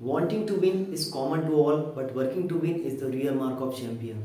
Wanting to win is common to all but working to win is the real mark of champion.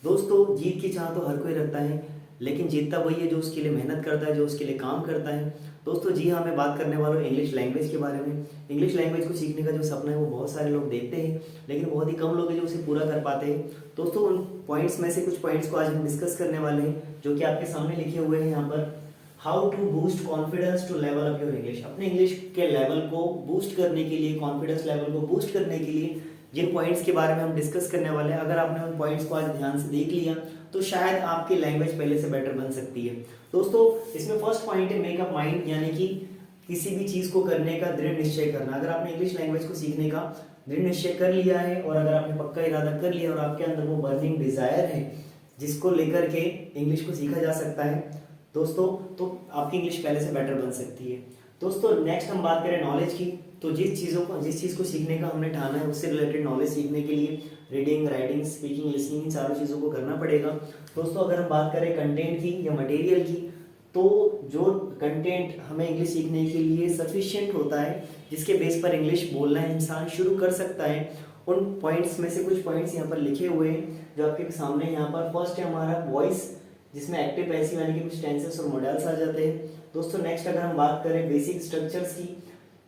दोस्तों, जीत की चाह तो हर कोई रखता है, लेकिन जीतता वही है जो उसके लिए मेहनत करता है, जो उसके लिए काम करता है। दोस्तों जी हाँ, मैं बात करने वाला हूँ इंग्लिश लैंग्वेज के बारे में। इंग्लिश लैंग्वेज को सीखने का जो सपना है वो बहुत सारे लोग देखते हैं, लेकिन बहुत ही कम लोग हैं जो उसे पूरा कर पाते हैं। दोस्तों, उन पॉइंट्स में से कुछ पॉइंट्स को आज हम डिस्कस करने वाले हैं, जो कि आपके सामने लिखे हुए हैं यहाँ पर। How to boost confidence to level up your English. अपने इंग्लिश के लेवल को बूस्ट करने के लिए, कॉन्फिडेंस लेवल को बूस्ट करने के लिए जिन पॉइंट्स के बारे में हम डिस्कस करने वाले हैं, अगर आपने उन पॉइंट्स को आज ध्यान से देख लिया तो शायद आपकी लैंग्वेज पहले से बेटर बन सकती है। दोस्तों, इसमें फर्स्ट पॉइंट है मेक अप माइंड, यानी कि किसी भी चीज को करने का दृढ़ निश्चय करना। अगर आपने इंग्लिश लैंग्वेज को सीखने का दृढ़ निश्चय कर लिया है और अगर आपने पक्का इरादा कर लिया और आपके अंदर वो बर्निंग डिजायर है जिसको लेकर के इंग्लिश को सीखा जा सकता है दोस्तों, तो आपकी इंग्लिश पहले से बेटर बन सकती है। दोस्तों, नेक्स्ट हम बात करें नॉलेज की, तो जिस चीज़ को सीखने का हमने ठाना है उससे रिलेटेड नॉलेज सीखने के लिए रीडिंग, राइटिंग, स्पीकिंग, लिसनिंग, इन सारी चीज़ों को करना पड़ेगा। दोस्तों, अगर हम बात करें कंटेंट की या मटेरियल की, तो जो कंटेंट हमें इंग्लिश सीखने के लिए सफिशिएंट होता है, जिसके बेस पर इंग्लिश बोलना इंसान शुरू कर सकता है, उन पॉइंट्स में से कुछ पॉइंट्स यहाँ पर लिखे हुए हैं जो आपके सामने यहाँ पर। फर्स्ट है हमारा वॉइस, जिसमें एक्टिव पैसिव यानी कि कुछ टेंसेस और मॉडल्स आ जाते हैं। दोस्तों, नेक्स्ट अगर हम बात करें बेसिक स्ट्रक्चर्स की,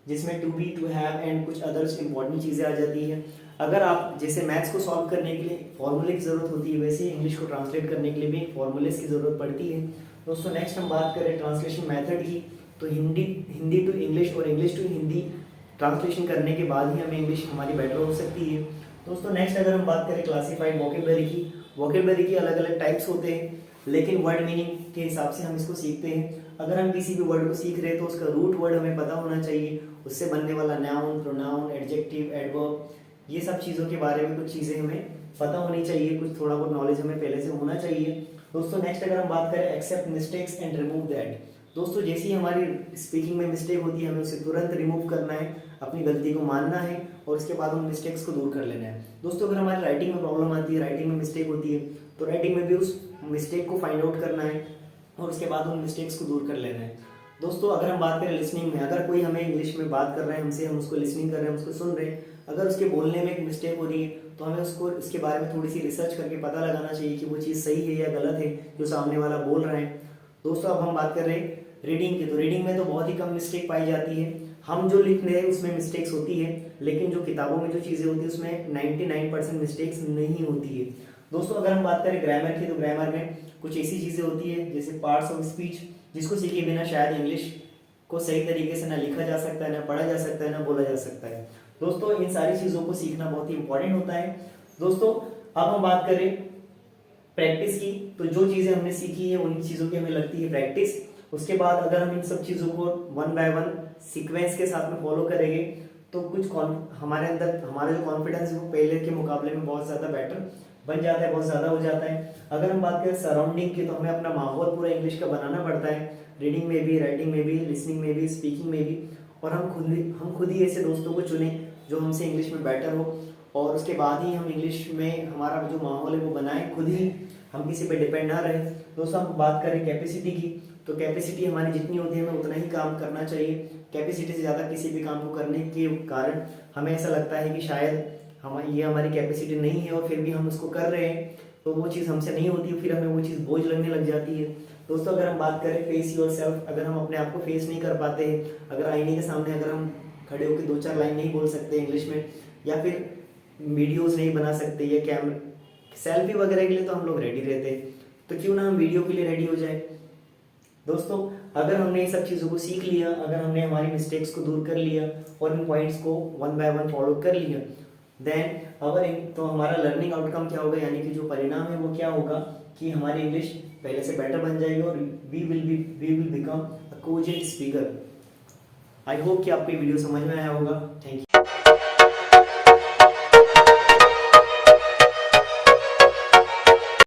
जिसमें to be, to have and कुछ अदर्स इंपॉर्टेंट चीज़ें आ जाती है। अगर आप जैसे मैथ्स को सॉल्व करने के लिए फॉर्मूले की ज़रूरत होती है, वैसे ही इंग्लिश को ट्रांसलेट करने के लिए भी फॉर्मूलेस की ज़रूरत पड़ती है। दोस्तों, नेक्स्ट हम बात करें ट्रांसलेशन मेथड की, तो हिंदी टू इंग्लिश और इंग्लिश टू हिंदी ट्रांसलेशन करने के बाद ही हमें इंग्लिश हमारी बेटर हो सकती है। दोस्तों, नेक्स्ट अगर हम बात करें क्लासिफाइड वोकेबलरी की, वोकेबलरी की अलग अलग टाइप्स होते हैं, लेकिन वर्ड मीनिंग के हिसाब से हम इसको सीखते हैं। अगर हम किसी भी वर्ड को सीख रहे हैं तो उसका रूट वर्ड हमें पता होना चाहिए, उससे बनने वाला नाउन, प्रोनाउन, एडजेक्टिव, एडवर्ब, ये सब चीज़ों के बारे में कुछ चीज़ें हमें पता होनी चाहिए, कुछ थोड़ा बहुत नॉलेज हमें पहले से होना चाहिए। दोस्तों, नेक्स्ट अगर हम बात करें accept mistakes and remove that. दोस्तों, जैसी हमारी स्पीकिंग में मिस्टेक होती है, हमें उसे तुरंत रिमूव करना है, अपनी गलती को मानना है और उसके बाद उन मिस्टेक्स को दूर कर लेना है। दोस्तों, अगर हमारी राइटिंग में प्रॉब्लम आती है, राइटिंग में मिस्टेक होती है, तो राइटिंग में भी उस मिस्टेक को फाइंड आउट करना है और उसके बाद उन मिस्टेक्स को दूर कर लेना है। दोस्तों, अगर हम बात करें लिसनिंग में, अगर कोई हमें इंग्लिश में बात कर रहा है हमसे, हम उसको लिसनिंग कर रहे हैं, हम उसको सुन रहे हैं, अगर उसके बोलने में एक मिस्टेक हो रही है तो हमें उसके बारे में थोड़ी सी रिसर्च करके पता लगाना चाहिए कि वो चीज़ सही है या गलत है जो सामने वाला बोल रहा है। दोस्तों, अब हम बात कर रहे हैं रीडिंग की, तो रीडिंग में तो बहुत ही कम मिस्टेक पाई जाती है। हम जो लिख रहे हैं उसमें मिस्टेक्स होती है, लेकिन जो किताबों में जो चीज़ें होती है उसमें 99% मिस्टेक्स नहीं होती है। दोस्तों, अगर हम बात करें ग्रामर की, तो ग्रामर में कुछ ऐसी चीज़ें होती है जैसे पार्ट्स ऑफ स्पीच, जिसको सीखे बिना शायद इंग्लिश को सही तरीके से ना लिखा जा सकता है, ना पढ़ा जा सकता है, ना बोला जा सकता है। दोस्तों, इन सारी चीज़ों को सीखना बहुत ही इंपॉर्टेंट होता है। दोस्तों, अब हम बात करें प्रैक्टिस की, तो जो चीज़ें हमने सीखी है उन चीज़ों की हमें लगती है प्रैक्टिस। उसके बाद अगर हम इन सब चीज़ों को वन बाय वन सीक्वेंस के साथ में फॉलो करेंगे तो हमारे अंदर हमारा जो कॉन्फिडेंस है वो पहले के मुकाबले में बहुत ज़्यादा बेटर बन जाता है, बहुत ज़्यादा हो जाता है। अगर हम बात करें सराउंडिंग की, तो हमें अपना माहौल पूरा इंग्लिश का बनाना पड़ता है, रीडिंग में भी, राइटिंग में भी, लिसनिंग में भी, स्पीकिंग में भी। और हम खुद ही ऐसे दोस्तों को चुने जो हमसे इंग्लिश में बेटर हो, और उसके बाद ही हम इंग्लिश में हमारा जो माहौल है वो बनाएं खुद ही, हम किसी पे डिपेंड ना रहें। दोस्तों, हम बात करें कैपेसिटी की, तो कैपेसिटी हमारी जितनी होती है हमें उतना ही काम करना चाहिए। कैपेसिटी से ज़्यादा किसी भी काम को करने के कारण हमें ऐसा लगता है कि शायद ये हमारी कैपेसिटी नहीं है और फिर भी हम उसको कर रहे हैं, तो वो चीज़ हमसे नहीं होती, फिर हमें वो चीज़ बोझ लगने लग जाती है। दोस्तों, अगर हम बात करें फेस योर सेल्फ, अगर हम अपने आप को फेस नहीं कर पाते हैं, अगर आईने के सामने अगर हम खड़े होकर 2-4 लाइन नहीं बोल सकते इंग्लिश में, या फिर वीडियोज़ नहीं बना सकते, या कैमरा सेल्फी वगैरह के लिए तो हम लोग रेडी रहते हैं, तो क्यों ना हम वीडियो के लिए रेडी हो जाए। दोस्तों, अगर हमने ये सब चीज़ों को सीख लिया, अगर हमने हमारी मिस्टेक्स को दूर कर लिया और इन पॉइंट्स को वन बाय वन फॉलो कर लिया, देन तो हमारा लर्निंग आउटकम क्या होगा, यानी कि जो परिणाम है वो क्या होगा कि हमारी इंग्लिश पहले से बेटर बन जाएगी और we will become a cogent speaker. I hope कि आपको ये वीडियो समझ में आया होगा। Thank you.